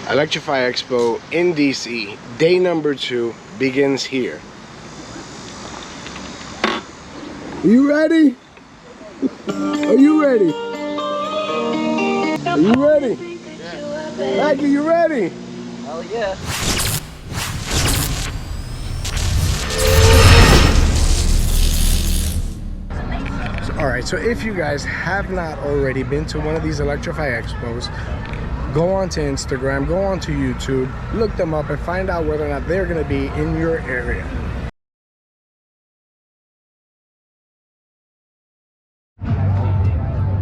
Electrify Expo in DC, day number 2 begins here. Are you ready? Are you ready? Are you ready? Yeah. Maggie, you ready? Hell yeah. Alright, so if you guys have not already been to one of these Electrify Expos, go on to Instagram, go on to YouTube, look them up and find out whether or not they're going to be in your area.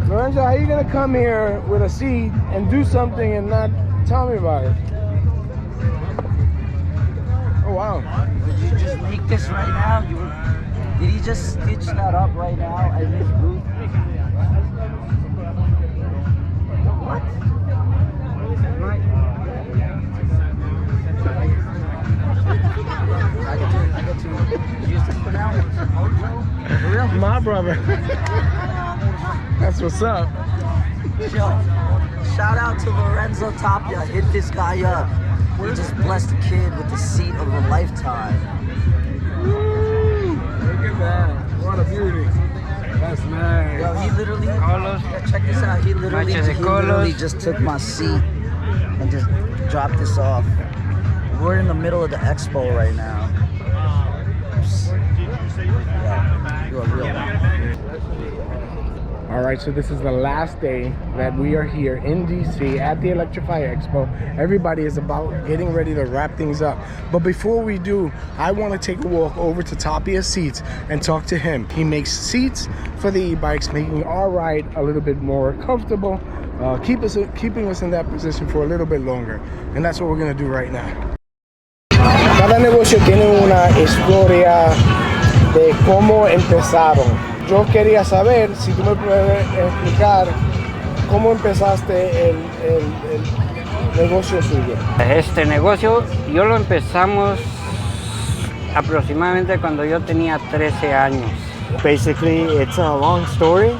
Lorenzo, how are you going to come here with a seat and do something and not tell me about it? Oh, wow. Did you just make this right now? Did he just stitch that up right now at his booth? What? I get to use this for now? For real? My brother. That's what's up. Yo, shout out to Lorenzo Tapia. Hit this guy up. He just blessed a kid with the seat of a lifetime. Woo! Look at that. What a beauty. That's nice. Yo, he literally, check this out. He literally just took my seat and just dropped this off. We're in the middle of the expo right now. Yeah, you're a real one. Alright, so this is the last day that we are here in DC at the Electrify Expo. Everybody is about getting ready to wrap things up. But before we do, I want to take a walk over to Tapia Seats and talk to him. He makes seats for the e-bikes, making our ride a little bit more comfortable, keeping us in that position for a little bit longer. And that's what we're going to do right now. Cada negocio tiene una historia de cómo empezaron. Yo quería saber si tú me puedes explicar cómo empezaste el negocio suyo. Este negocio yo lo empezamos aproximadamente cuando yo tenía 13 años. Basically, it's a long story,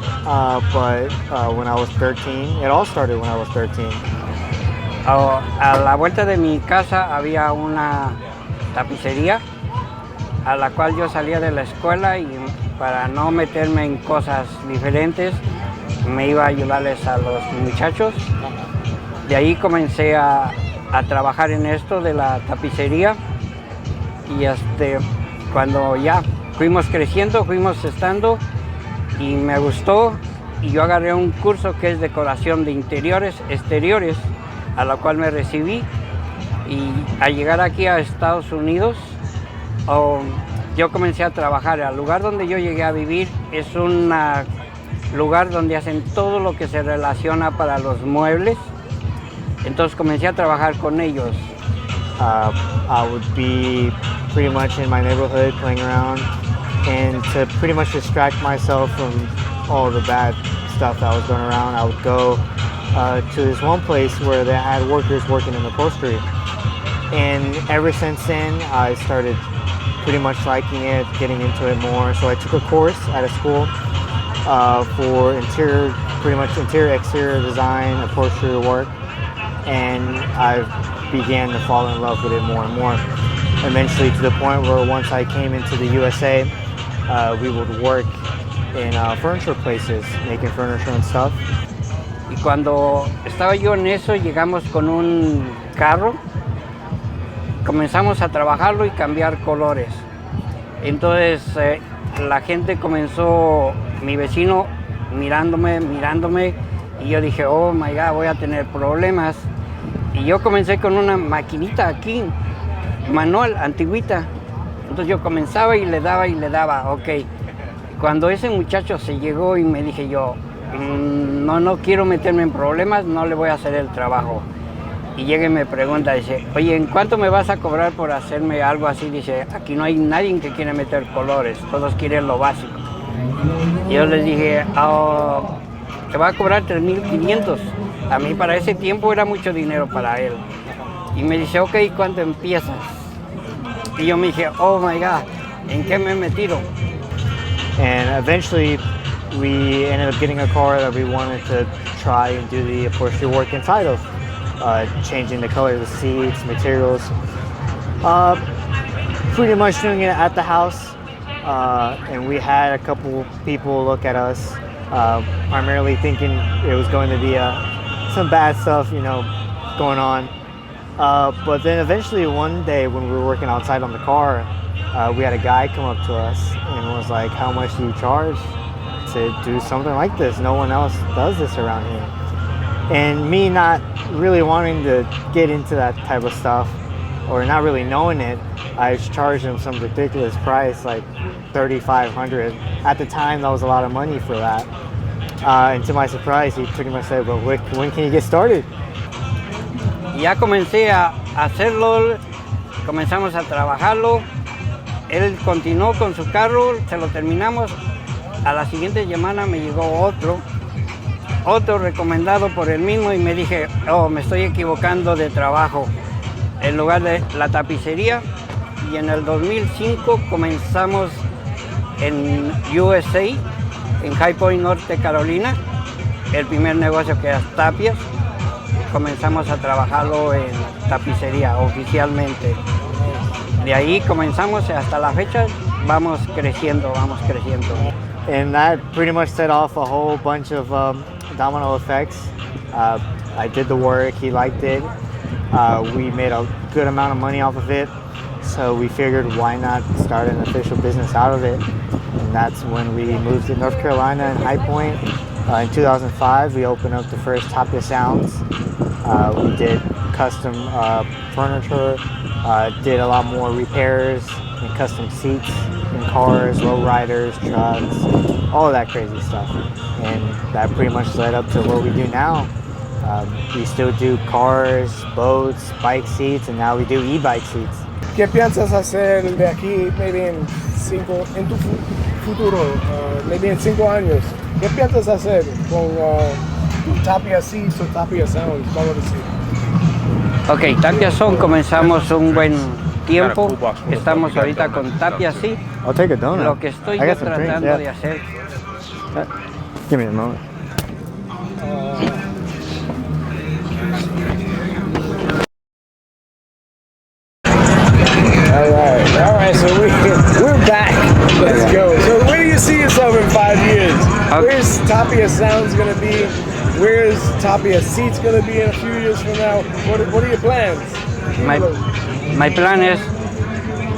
but when I was 13, it all started when I was 13. A la vuelta de mi casa había una tapicería a la cual yo salía de la escuela y para no meterme en cosas diferentes me iba a ayudarles a los muchachos. De ahí comencé a trabajar en esto de la tapicería y cuando ya fuimos creciendo, fuimos estando y me gustó y yo agarré un curso que es decoración de interiores, exteriores, a la cual me recibí y al llegar aquí a Estados Unidos yo comencé a trabajar. El lugar donde yo llegué a vivir es un lugar donde hacen todo lo que se relaciona para los muebles. Entonces comencé a trabajar con ellos. I would be pretty much in my neighborhood playing around, and to pretty much distract myself from all the bad stuff that was going around, I would go to this one place where they had workers working in upholstery. And ever since then, I started pretty much liking it, getting into it more. So I took a course at a school for interior, exterior design, upholstery work, and I began to fall in love with it more and more. Eventually to the point where once I came into the USA, we would work in furniture places, making furniture and stuff. Y cuando estaba yo en eso, llegamos con un carro. Comenzamos a trabajarlo y cambiar colores. Entonces la gente comenzó, mi vecino mirándome y yo dije, oh my God, voy a tener problemas. Y yo comencé con una maquinita aquí, manual, antiguita. Entonces yo comenzaba y le daba, ok. Cuando ese muchacho se llegó y me dije yo, no quiero meterme en problemas, no le voy a hacer el trabajo. Y llega y me pregunta, dice, oye, ¿en cuánto me vas a cobrar por hacerme algo así? Dice, aquí no hay nadie que quiera meter colores, todos quieren lo básico. Y yo les dije, te va a cobrar 3,500. A mí para ese tiempo era mucho dinero para él. Y me dice, ok, ¿cuánto empiezas? Y yo me dije, oh my God, ¿en qué me he metido? And eventually we ended up getting a car that we wanted to try and do the upholstery work inside of. changing the color of the seats, materials. Pretty much doing it at the house. And we had a couple people look at us, primarily thinking it was going to be some bad stuff, you know, going on. But then eventually one day when we were working outside on the car, we had a guy come up to us and was like, "How much do you charge to do something like this? No one else does this around here." And me not really wanting to get into that type of stuff, or not really knowing it, I charged him some ridiculous price, like $3,500. At the time, that was a lot of money for that. And to my surprise, he pretty much said, "Well, when can you get started?" Ya comencé a hacerlo, comenzamos a trabajarlo. Él continuó con su carro, se lo terminamos. A la siguiente semana me llegó otro recomendado por él mismo y me dije, oh, me estoy equivocando de trabajo. En lugar de la tapicería, y en el 2005 comenzamos en USA, en High Point, Norte Carolina, el primer negocio que es Tapia. Comenzamos a trabajarlo en tapicería oficialmente. De ahí comenzamos hasta la fecha, vamos creciendo. And that pretty much set off a whole bunch of domino effects. I did the work, he liked it. We made a good amount of money off of it. So we figured, why not start an official business out of it? And that's when we moved to North Carolina and High Point. In 2005, we opened up the first Tapia Sounds. We did custom furniture, did a lot more repairs and custom seats in cars, lowriders, trucks, all of that crazy stuff. And that pretty much led up to what we do now. We still do cars, boats, bike seats, and now we do e-bike seats. ¿Qué piensas hacer de aquí, maybe en tu futuro, maybe en 5 años? ¿Qué piensas hacer con Tapia Seats o Tapia Sounds? Vamos a decir. Ok, Tapia Sound comenzamos un buen tiempo. Estamos ahorita con Tapia Seats. I'll take a donut. Lo que estoy yo tratando de hacer. Give me a moment. All right, so we're back. Let's go. So where do you see yourself in 5 years? Where's Tapia Sounds gonna be? Where's Tapia Seats gonna be in a few years from now? What are your plans? My plan es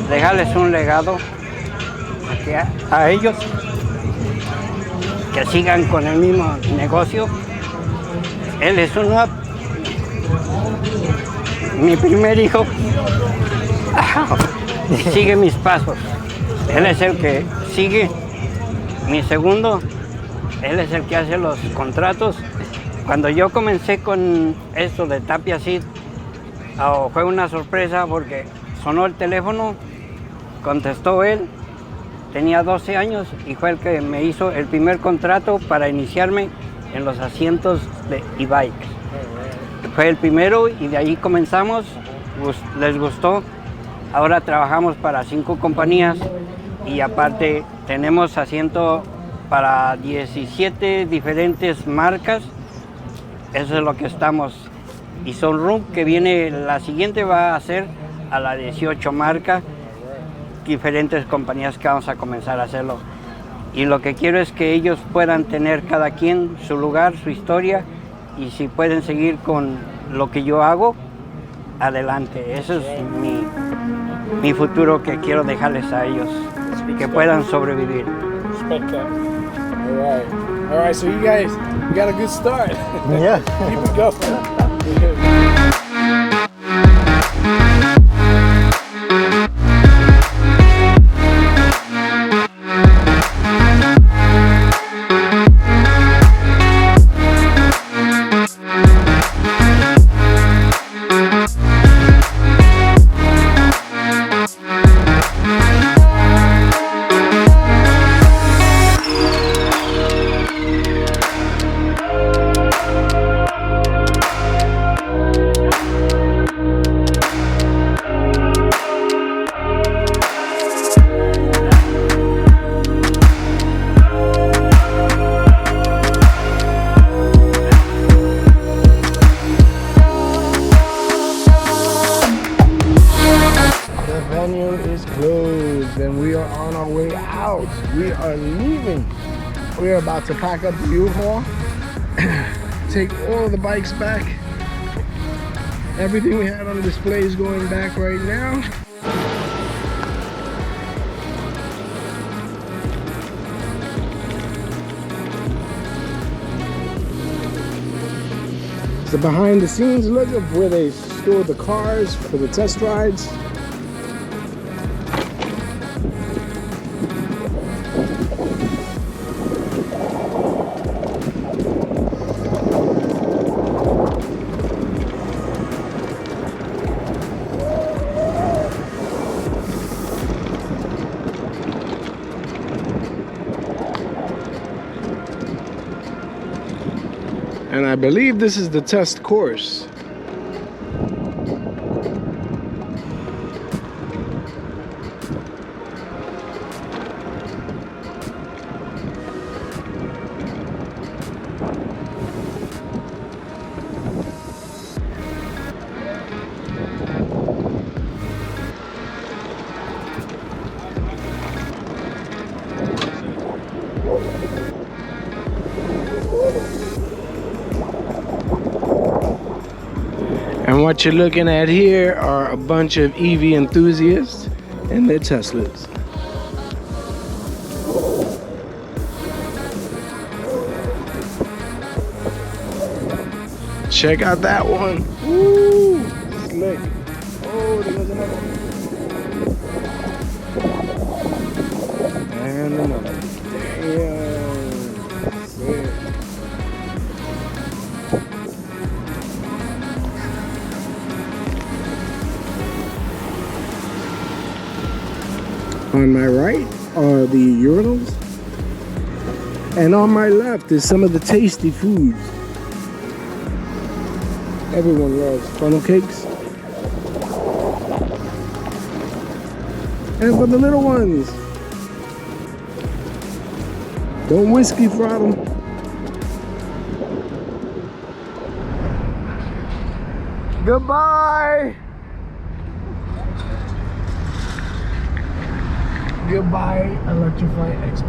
dejarles un legado a ellos, que sigan con el mismo negocio. Él es mi primer hijo. Sigue mis pasos. Él es el que sigue. Mi segundo, él es el que hace los contratos. Cuando yo comencé con esto de Tapia Seats, fue una sorpresa porque sonó el teléfono, contestó él, tenía 12 años y fue el que me hizo el primer contrato para iniciarme en los asientos de e-bike. Fue el primero y de ahí comenzamos, les gustó. Ahora trabajamos para 5 compañías y aparte tenemos asiento para 17 diferentes marcas. Eso es lo que estamos. Y Sunroom, que viene, la siguiente va a ser a la 18 marca, diferentes compañías que vamos a comenzar a hacerlo. Y lo que quiero es que ellos puedan tener cada quien su lugar, su historia, y si pueden seguir con lo que yo hago, adelante. Eso es mi futuro que quiero dejarles a ellos, que puedan sobrevivir. All right, so you guys, you got a good start. Yeah. Keep it going. Canyon is closed and we are on our way out. We are leaving. We are about to pack up the U-Haul, take all the bikes back. Everything we had on display is going back right now. It's the behind the scenes look of where they store the cars for the test rides. And I believe this is the test course. And what you're looking at here are a bunch of EV enthusiasts and their Teslas. Check out that one. Woo! Slick. Oh, there goes another one. And another. Damn. Sick. On my right are the urinals, and on my left is some of the tasty foods. Everyone loves funnel cakes. And for the little ones, don't whiskey throttle. Goodbye! Goodbye, Electrify Expo.